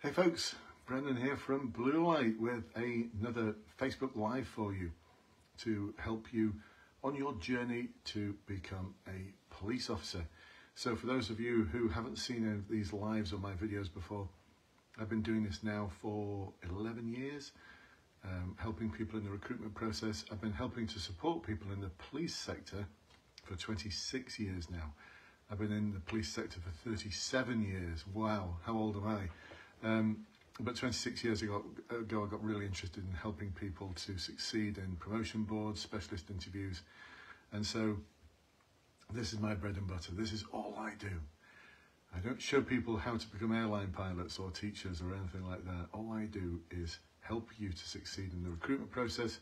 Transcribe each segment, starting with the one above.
Hey folks, Brendan here from Bluelight with another Facebook Live for you to help you on your journey to become a police officer. So for those of you who haven't seen any of these lives or my videos before, I've been doing this now for 11 years, helping people in the recruitment process. I've been helping to support people in the police sector for 26 years now. I've been in the police sector for 37 years. Wow, how old am I? But 26 years ago, I got really interested in helping people to succeed in promotion boards, specialist interviews. And so this is my bread and butter. This is all I do. I don't show people how to become airline pilots or teachers or anything like that. All I do is help you to succeed in the recruitment process.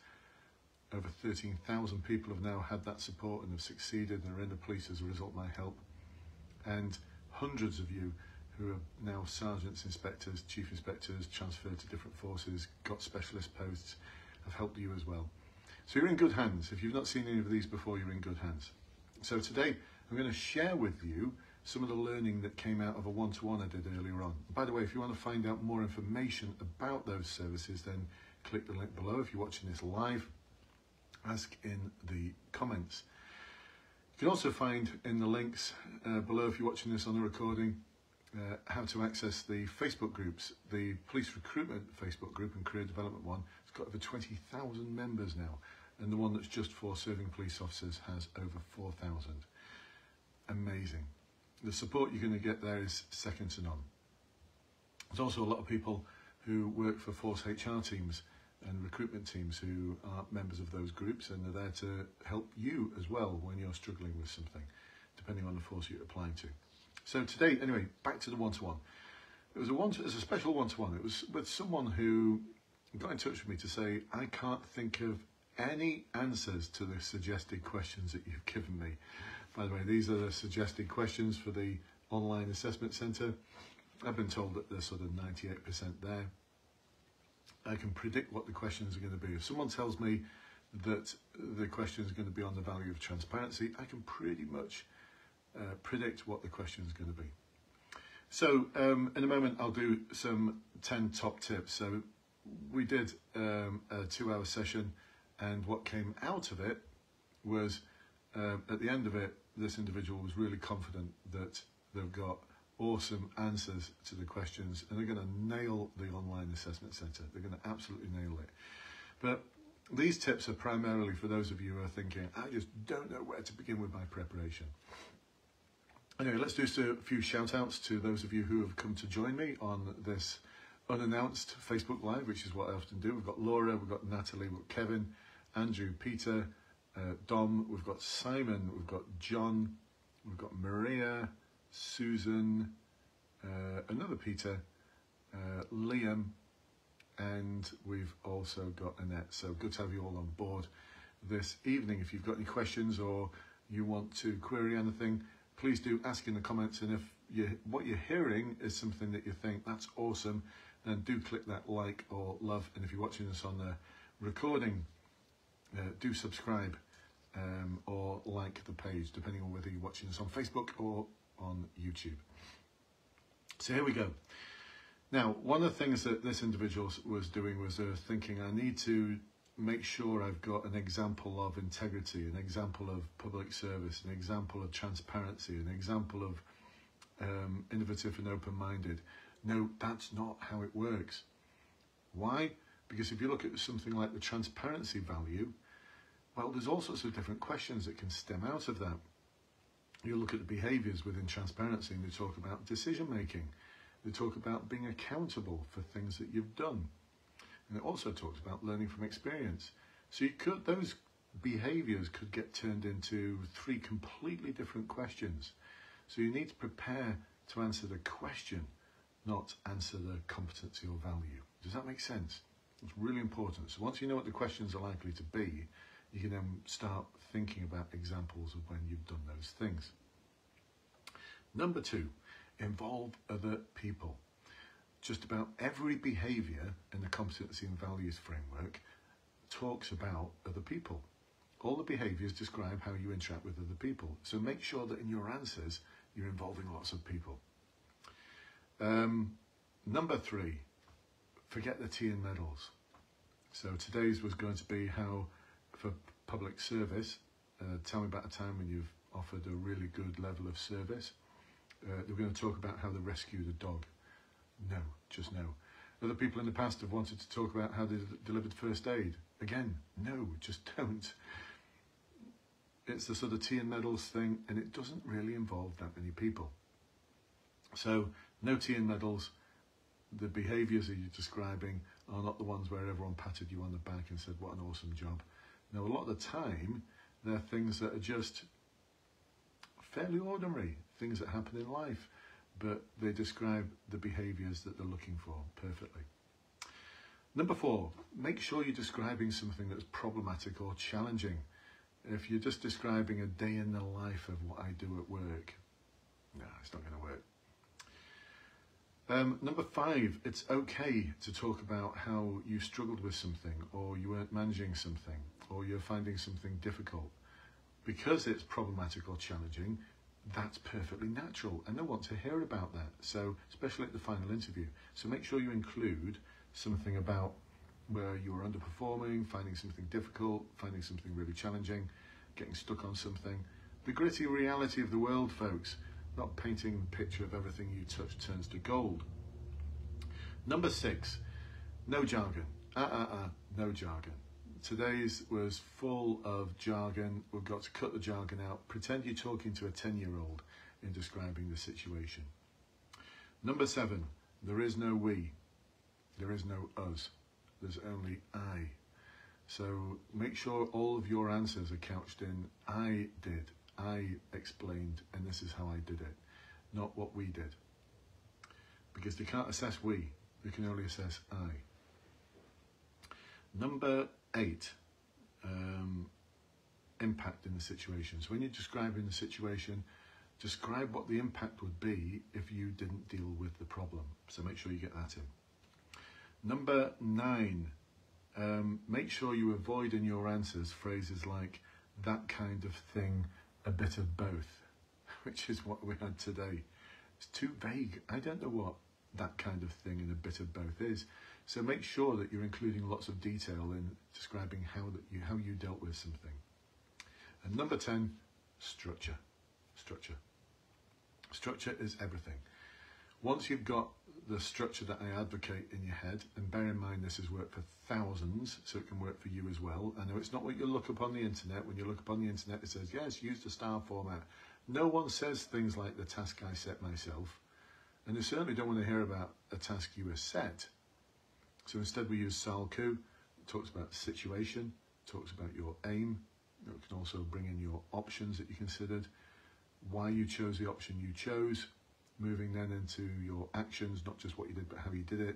Over 13,000 people have now had that support and have succeeded and are in the police as a result of my help. And hundreds of you who are now sergeants, inspectors, chief inspectors, transferred to different forces, got specialist posts, have helped you as well. So you're in good hands. If you've not seen any of these before, you're in good hands. So today I'm going to share with you some of the learning that came out of a one-to-one I did earlier on. By the way, if you want to find out more information about those services, then click the link below. If you're watching this live, ask in the comments. You can also find in the links below, if you're watching this on the recording, how to access the Facebook groups. The Police Recruitment Facebook group and Career Development one has got over 20,000 members now, and the one that's just for serving police officers has over 4,000. Amazing. The support you're going to get there is second to none. There's also a lot of people who work for force HR teams and recruitment teams who are members of those groups and are there to help you as well when you're struggling with something, depending on the force you're applying to. So today, anyway, back to the one-to-one. It was a special one-to-one. It was with someone who got in touch with me to say, I can't think of any answers to the suggested questions that you've given me. By the way, these are the suggested questions for the online assessment centre. I've been told that they're sort of 98% there. I can predict what the questions are going to be. If someone tells me that the question is going to be on the value of transparency, I can pretty much predict what the question is going to be. So in a moment I'll do some 10 top tips. So we did a 2-hour session, and what came out of it was at the end of it, this individual was really confident that they've got awesome answers to the questions and they're going to nail the online assessment centre. They're going to absolutely nail it. But these tips are primarily for those of you who are thinking, I just don't know where to begin with my preparation. Anyway, let's do a few shout outs to those of you who have come to join me on this unannounced Facebook Live, which is what I often do. We've got Laura, we've got Natalie, we've got Kevin, Andrew, Peter, Dom, we've got Simon, we've got John, we've got Maria, Susan, another Peter, Liam, and we've also got Annette. So good to have you all on board this evening. If you've got any questions or you want to query anything, please do ask in the comments, and if what you're hearing is something that you think that's awesome, then do click that like or love. And if you're watching this on the recording, do subscribe or like the page, depending on whether you're watching this on Facebook or on YouTube. So here we go. Now, one of the things that this individual was doing was thinking, I need to make sure I've got an example of integrity, an example of public service, an example of transparency, an example of innovative and open-minded. No, that's not how it works. Why? Because if you look at something like the transparency value, well, there's all sorts of different questions that can stem out of that. You look at the behaviours within transparency and they talk about decision making. They talk about being accountable for things that you've done. And it also talks about learning from experience. So those behaviours could get turned into 3 completely different questions. So you need to prepare to answer the question, not answer the competency or value. Does that make sense? It's really important. So once you know what the questions are likely to be, you can then start thinking about examples of when you've done those things. Number 2, involve other people. Just about every behaviour in the competency and values framework talks about other people. All the behaviours describe how you interact with other people. So make sure that in your answers, you're involving lots of people. Number 3, forget the tea and medals. So today's was going to be how, for public service, tell me about a time when you've offered a really good level of service. We're going to talk about how they rescued a dog. No, just no. Other people in the past have wanted to talk about how they delivered first aid. Again, no, just don't. It's the sort of tea and medals thing, and it doesn't really involve that many people. So, no tea and medals. The behaviours that you're describing are not the ones where everyone patted you on the back and said, what an awesome job. Now, a lot of the time, they're things that are just fairly ordinary, things that happen in life, but they describe the behaviours that they're looking for perfectly. Number 4, make sure you're describing something that's problematic or challenging. If you're just describing a day in the life of what I do at work, no, it's not going to work. Number 5, it's okay to talk about how you struggled with something, or you weren't managing something, or you're finding something difficult. Because it's problematic or challenging, that's perfectly natural, and they want to hear about that. So, especially at the final interview. So make sure you include something about where you were underperforming, finding something difficult, finding something really challenging, getting stuck on something. The gritty reality of the world, folks. Not painting a picture of everything you touch turns to gold. Number 6, no jargon. No jargon. Today's was full of jargon. We've got to cut the jargon out. Pretend you're talking to a 10-year-old in describing the situation. Number 7, there is no we. There is no us. There's only I. So make sure all of your answers are couched in I did. I explained, and this is how I did it, not what we did. Because they can't assess we, they can only assess I. Number 8, impact in the situation. So when you're describing the situation, describe what the impact would be if you didn't deal with the problem. So make sure you get that in. Number 9, make sure you avoid in your answers phrases like that kind of thing, a bit of both, which is what we had today. It's too vague. I don't know what that kind of thing and a bit of both is. So make sure that you're including lots of detail in describing how you dealt with something. And number 10, structure. Structure. Structure is everything. Once you've got the structure that I advocate in your head, and bear in mind this has worked for thousands, so it can work for you as well. I know it's not what you look up on the internet. When you look up on the internet, it says, yes, use the star format. No one says things like the task I set myself, and they certainly don't want to hear about a task you were set. So instead we use SALCU. It talks about the situation, talks about your aim. It can also bring in your options that you considered, why you chose the option you chose, moving then into your actions, not just what you did, but how you did it.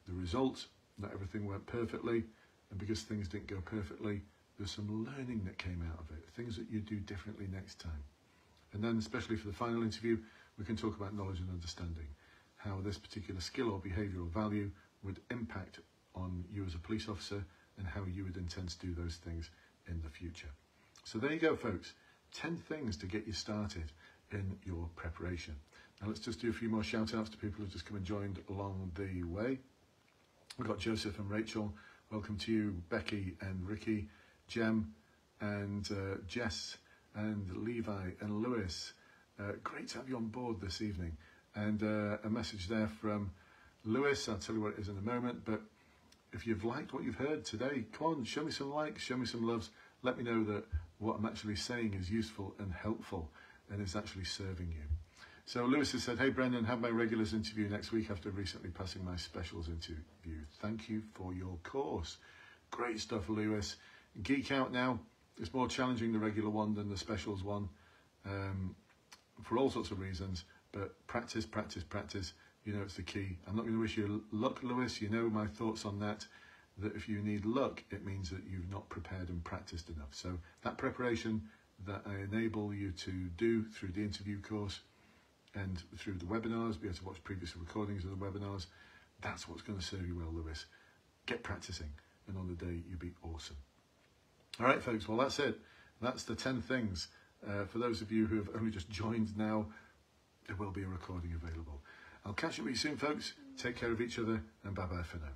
The result, not everything went perfectly, and because things didn't go perfectly, there's some learning that came out of it, things that you do differently next time. And then, especially for the final interview, we can talk about knowledge and understanding, how this particular skill or behaviour or value would impact on you as a police officer, and how you would intend to do those things in the future. So there you go, folks. 10 things to get you started in your preparation. Now let's just do a few more shout outs to people who've just come and joined along the way. We've got Joseph and Rachel. Welcome to you, Becky and Ricky, Jem and Jess and Levi and Lewis. Great to have you on board this evening. And a message there from Lewis. I'll tell you what it is in a moment, but if you've liked what you've heard today, come on, show me some likes, show me some loves. Let me know that what I'm actually saying is useful and helpful and is actually serving you. So Lewis has said, hey Brendan, have my regulars interview next week after recently passing my specials interview. Thank you for your course. Great stuff, Lewis. Geek Out now. It's more challenging, the regular one, than the specials one, for all sorts of reasons, but practice, practice, practice. You know, it's the key. I'm not going to wish you luck, Lewis. You know my thoughts on that, that if you need luck, it means that you've not prepared and practiced enough. So that preparation that I enable you to do through the interview course and through the webinars, be able to watch previous recordings of the webinars, that's what's going to serve you well, Lewis. Get practicing, and on the day, you'll be awesome. All right, folks, well, that's it. That's the 10 things. For those of you who have only just joined now, there will be a recording available. I'll catch up with you soon, folks. Take care of each other, and bye-bye for now.